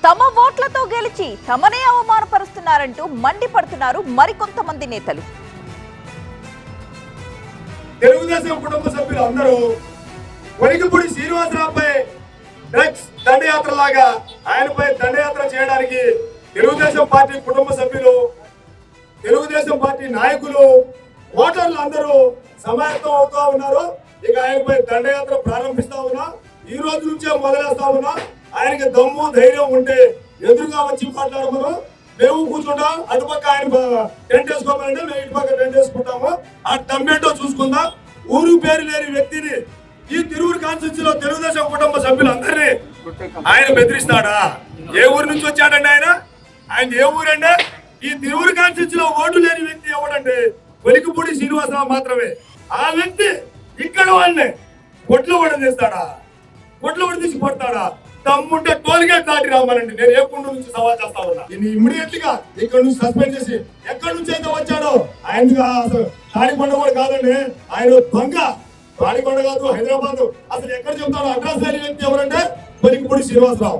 తమ ఓట్లతో గెలిచి తమనే అవమానపరుస్తున్నారంటూ మండిపడుతున్నారు మరికొంతమంది నేతలు. తెలుగుదేశం కుటుంబ సభ్యులు అందరూ వణికిపూడి శ్రీనివాసరావుపై డ్రగ్స్ దండయాత్ర లాగా ఆయనపై దండయాత్ర చేయడానికి తెలుగుదేశం పార్టీ కుటుంబ సభ్యులు, తెలుగుదేశం పార్టీ నాయకులు, ఓటర్లు అందరూ సమాయత్తం అవుతా ఉన్నారు. ఇక ఆయనపై దండయాత్ర ప్రారంభిస్తా ఉన్నా, ఈ రోజు నుంచే మొదలేస్తా ఉన్నా. ఆయనకి దమ్ము ధైర్యం ఉంటే ఎదురుగా వచ్చి మాట్లాడమను. మేము కూర్చుంటాం, అటుపక్క ఆయన టెంట్ వేసుకోమనంటే మేము ఇటు పక్క టెంట్ వేసుకుంటాము. ఆ దమ్మేంటో చూసుకుందాం. ఊరు పేరు లేని వ్యక్తిని ఈ తిరువురు కాన్స్టిట్యూన్సీలో తెలుగుదేశం కుటుంబ సభ్యులందరినీ ఆయన బెదిరిస్తాడా? ఏ ఊరు నుంచి వచ్చాడండి ఆయన? ఏ ఊరంటే ఈ తిరువురు కాన్స్టిట్యూన్సీలో ఓటు లేని వ్యక్తి ఎవడంటే వణికిపూడి శ్రీనివాసరావు మాత్రమే. ఆ వ్యక్తి ఇక్కడ వాళ్ళని కొట్లు కూడా చేస్తాడా? కొట్లు కూడా తీసి పడతాడా? తమ్ముంటే టోల్గేట్ దాటి రామానండి. నేను ఏ కుండు నుంచి సవాల్ చేస్తా ఉన్నా. దీన్ని ఇమ్మీడియట్ గా ఇక్కడ నుంచి సస్పెండ్ చేసి ఎక్కడి నుంచి అయితే వచ్చాడో ఆయన అసలు తాడికొండ కూడా కాదండి, ఆయన బంగ తాడికొండ కాదు, హైదరాబాద్. అసలు ఎక్కడ చెప్తాడో అడ్రస్ లేని వ్యక్తి ఎవరంటే వణికిపూడి శ్రీనివాసరావు.